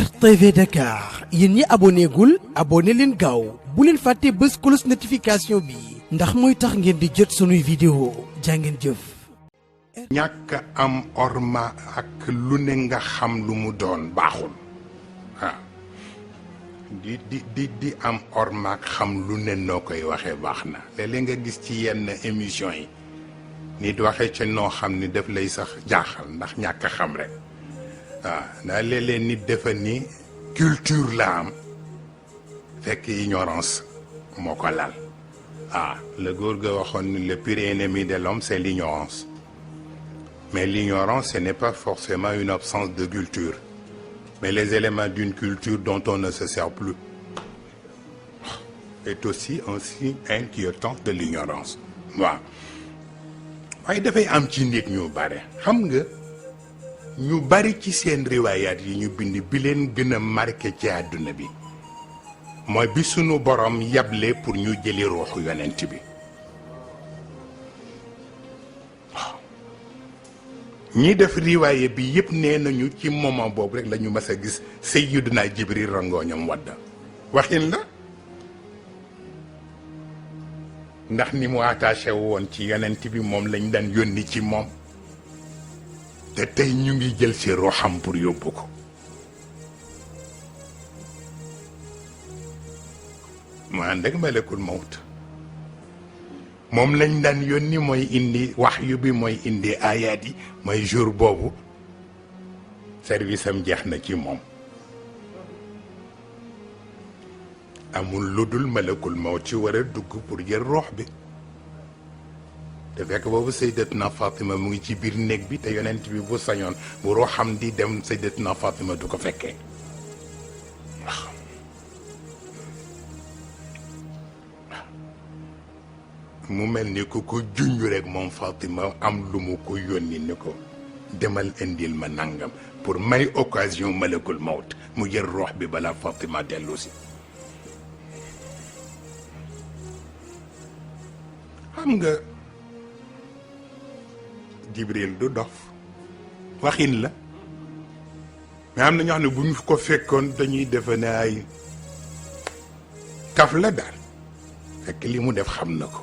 RTV Dakar yéen ñi abonné gul abonné leen gaaw bu leen fàtte bës cloche notification bi ndax mooy tax ngeen di jot sunuy vidéo jàngeen jëf. ñàkk am orma ak lu ne nga xam lu mu doon baaxul waaw di am orma ak xam lu ne noo koy waxee baax na léeg-léeg nga gis ci yenn émission yi nit waxee ca noo xam ni daf lay sax jaaxal ndax ñàkk xam rek waaw ndax léeg-léeg nit defa ni culture la am fekk ignorance moo ko lal le góor ga waxoon ni le pire ennemi de l'homme c'est l'ignorance. Mais l'ignorance, ce n'est pas forcément une absence de culture, mais les éléments d'une culture dont on ne se sert plus est aussi un signe inquiétant de l'ignorance. waaw waaye dafay am ci nit ñu bare xam nga ñu bari ci seen riwaayaat yi ñu bind bi leen gën a marqué ci àdduna bi mooy bi sunu borom yable pour ñu jëli ruuxu yonent bi. ñi def riwaaye bi yëpp nee nañu ci moment boobu rek la ñu mas a gis Sayyiduna Jibril rangooñam wadda waxin la ndax ni mu attaché woon ci yonent bi moom lañ daan yónni ci moom te tey ñu ngi jël si ruuxam pour yóbbu ko mu ànd ak malakul mawt moom lañ daan yónni mooy indi waxyu bi mooy indi aayaat yi mooy jour boobu service am jeex na ci moom amul lu dul malakul mawt ci war a dugg pour jël roox bi te fekk boobu Sayyidatuna Fatima mu ngi ci biir néeg bi te yonent bi bu sañoon bu rooxam di dem Sayyidatuna Fatima du ko fekkee mu mel ni ku ko junj rek moom Fatima am lu mu ko yónni ni ko demal indil ma nangam pour may occasion malakul mawt mu jël roox bi balaa Fatima dellu si xam nga Jibril du dof waxin la mais am na ñoo xam ne bu ñu ko fekkoon dañuy defe ne ay kaf la daal fekk li mu def xam na ko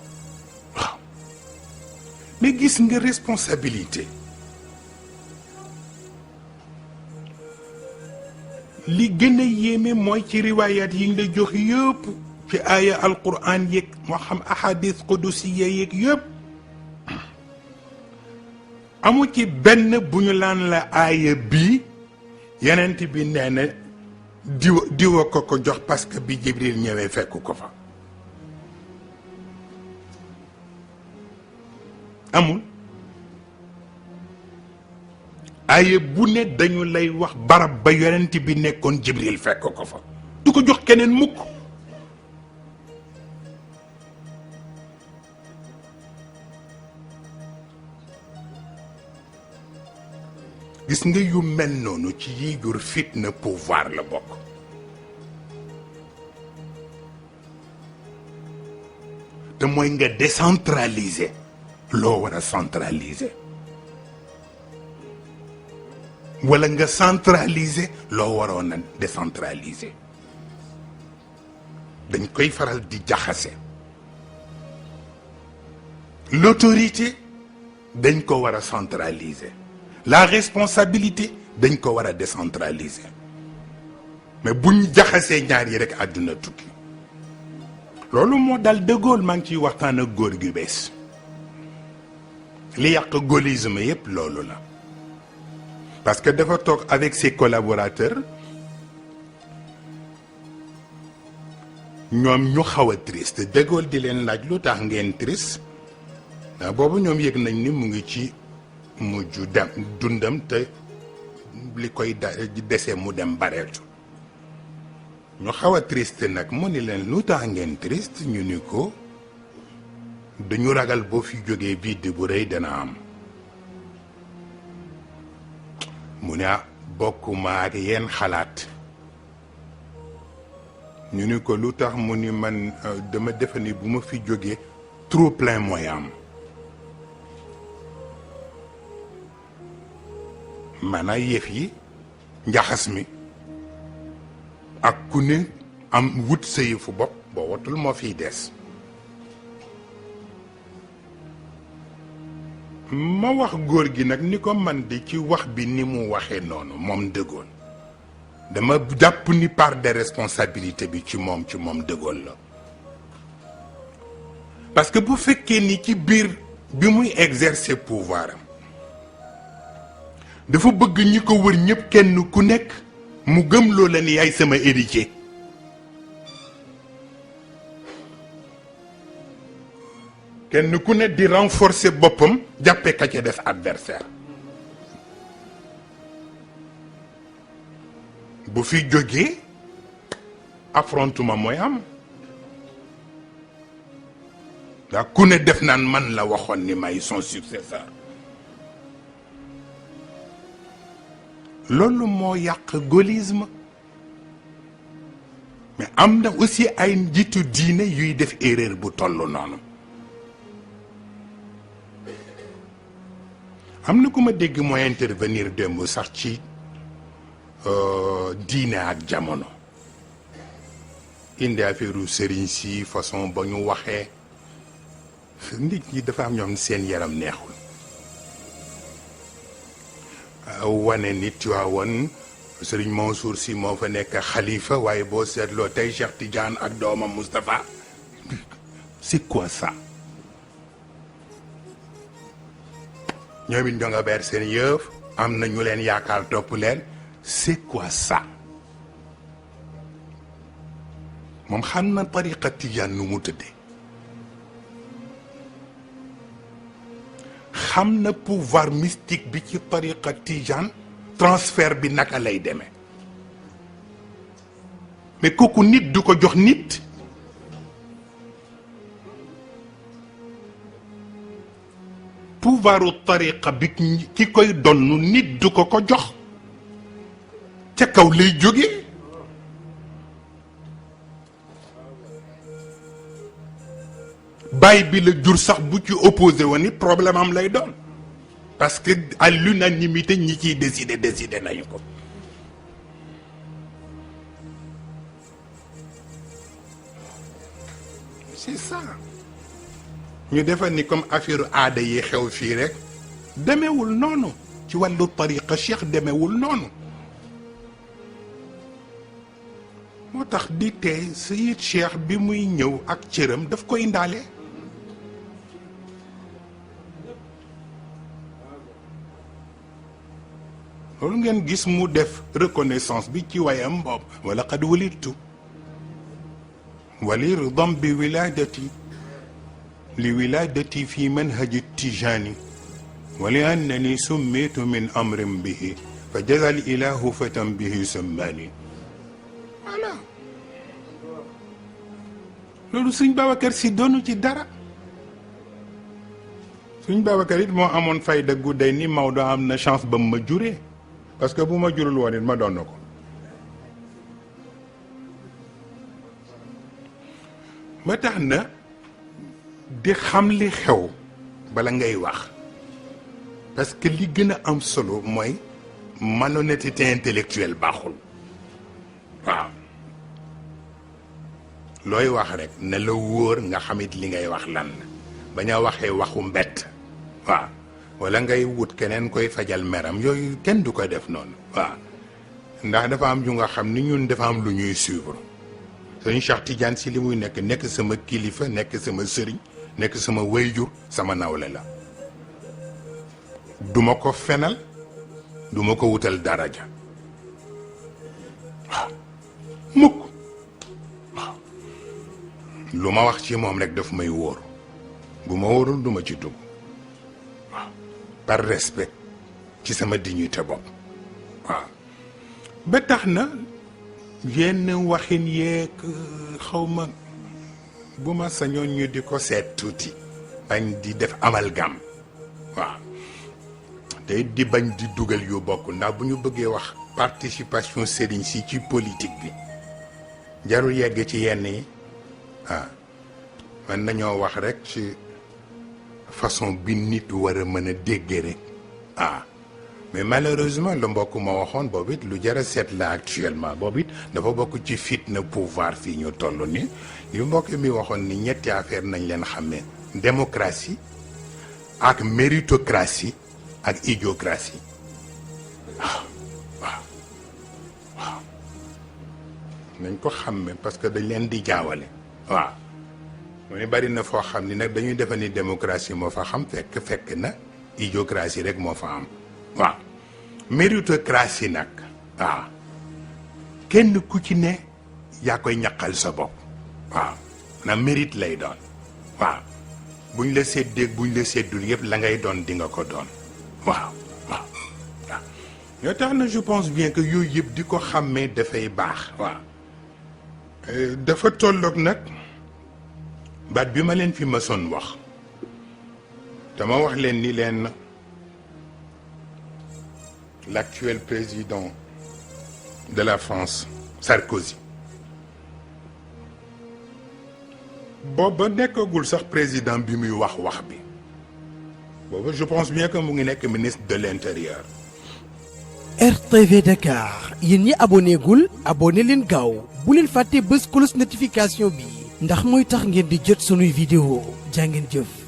mais gis nga responsabilité li gën a yéeme mooy ci riwaayaat yi ñu la jox yëpp ci aaya alquran yeeg moo xam ahadis qudusiya yeeg yëpp amu ci benn bu ñu laan la aaya bii yenent bi nee na diwa ko jox parce que bi Jibril ñëwee fekk ko fa amul aye bu ne dañu lay wax barab ba yonent bi nekkoon Jibril fekk ko fa du ko jox keneen mukk gis nga yu mel noonu ci yi jur fitna pouvoir la bokk te mooy nga décentraliser loo war a centraliser wala nga centraliser loo waroon a décentraliser dañ koy faral di jaxase l'autorité dañ ko war a centraliser la responsabilité dañ ko war a décentraliser mais buñ jaxasee ñaar yi rek àdduna tukki loolu moo dal De Gaulle maa ngi ciy waxtaan ak góor gi bees li yàq gaullisme yëpp loolu la parce que dafa toog avec ses collaborateurs ñoom ñu xaw a triste De Gaulle di leen laaj lu tax ngeen triste ndax boobu ñoom yëg nañ ni mu ngi ci mujj dem dundam te li koy dese mu dem bareetu ñu xaw a triste nag mu ni leen lu tax ngeen triste ñu ni ko dañu ragal boo fi jógee vide bu rëy dana am mu ne bokkuma ak yéen xalaat ñu ni ko lu tax mu ni man dama defe ni bu ma fi jógee trop plein mooy am maanaam yëf yi njaxas mi ak ku ne am wut sa yëfu bopp boo watul moo fiy des. ma wax góor gi nag ni ko man di ci wax bi ni mu waxee noonu moom De Gaulle dama jàpp ni part de responsabilité bi ci moom De Gaulle la. parce que bu fekkee ni ci biir bi muy exercer pouvoir am dafa bëgg ñi ko wër ñëpp kenn ku nekk mu gëm loo la ni yaay sama héritier. kenn ku ne di renforcer boppam jàppe ka ca des adversaire. bu fi jógee affrontement mooy am. ndax ku ne def naan man la waxoon ni may son successeur. loolu moo yàq gaullisme. mais am na aussi ay njiitu diine yuy def erreur bu toll noonu. am na ku ma dégg mooy intervenir démb sax ci diine ak jamono. indi affaire sëriñ si façon ba ñu waxee. nit ñi dafa am ñoom seen yaram neexul. wane nit waa woon Sëriñ Mansour si moo fa nekk xalifa waaye boo seetloo tey Cheikh Tidiane ak doomam Moustapha. c'est quoi ça. ñoom it ñoo nga beer seen yëf am na ñu leen yaakaar topp leen c'est quoi ça. moom xam na tariqa Tidiane nu mu tëddee. xam na pouvoir mystique bi ci tariqa Tijane transfert bi naka lay demee mais kooku nit du ko jox nit. pouvoiru tariqa bi ki koy donn nit du ko ko jox ca kaw lay jóge. baay bi la jur sax bu ci opposé woon ni problème am lay doon parce que à l'unanimité ñi ciy décider nañu ko. c'est ça. ñu defal ni comme affaire aada yi xew fii rek demewul noonu ci wàllu tariqa cheikh demewul noonu. moo tax di tey sayid cheikh bi muy ñëw ak cëram daf koy indaale. loolu ngeen gis mu def reconnaissance bi ci wayam boobu wala qad wulidtu wali ridam bi wiladati li wiladati fi manhaji tijani wa li annani summitu min amrin bihi fa jaza al ilahu fatan bihi sammani. voilà loolu Sëñ Babacar Si doonu ci dara. Sëñ Babacar it moo amoon fayda gu day ni Maodo am na chance ba mu ma juree parce que bu ma jurul woon it ma doon na ko. ba tax na di xam li xew bala ngay wax parce que li gën a am solo mooy malhonnêteté intellectuelle baaxul. waaw looy wax rek ne la wóor nga xamit li ngay wax lan la bañ a waxee waxu mbett. waaw wala ngay wut keneen koy fajal meram yooyu kenn du ko def noonu. waaw ndax dafa am ñu nga xam ni ñun dafa am lu ñuy suivre. Sëñ Cheikh Tidiane si li muy nekk sama kilifa nekk sama sëriñ nekk sama wayjur sama nawle la. duma ko fenal duma ko wutal daraja. waaw mukk. waaw lu ma wax ci moom rek daf may wóor bu ma wóorul duma ci dugg. waaw par respect ci sama dignité bopp. waaw ba tax na yenn waxin yeeg xawma bu ma sañoon ñu di ko seet tuuti bañ di def amalgame. waaw te di bañ di dugal yu bokk ndax bu ñu bëggee wax participation sëriñ si ci politique bi jarul yegg ci yenn yi. man nañoo wax rek ci façon bi nit war a mën a dégge rek. mais malheureusement le mbokk ma waxoon boobu it lu jar a seet la actuellement boobu it dafa bokk ci fitna pouvoir fii ñu toll ni li mbokk mi waxoon ni ñetti affaire nañ leen xàmmee démocratie ak méritocratie ak idiocratie waaw nañ ko xàmmee parce que dañ leen di jaawale waaw mu ne bari na foo xam ni nag dañuy defe ni démocratie moo fa xam fekk na idiocratie rek moo fa am waaw méritocratie nag waaw kenn ku ci ne yaa koy ñaqal sa bopp waaw na mérite lay doon waaw buñ la séddee buñ la séddul yëpp la ngay doon di nga ko doon waaw ñoo tax na je pense bien que yooyu yëpp di ko xàmmee dafay baax waaw dafa tolloog nag baat bi ma leen fi mësoon wax dama wax leen ni leen l'actuel président de la France Sarkozy booba nekkagul sax président bi muy wax bi booba je pense bien que mu ngi nekk ministre de l'intérieur. RTV Dakar yéen ñi abonné gul abonné leen gaaw bu leen fàtte bës cloche notification bi ndax mooy tax ngeen di jot sunuy vidéo jaa ngeen jëf.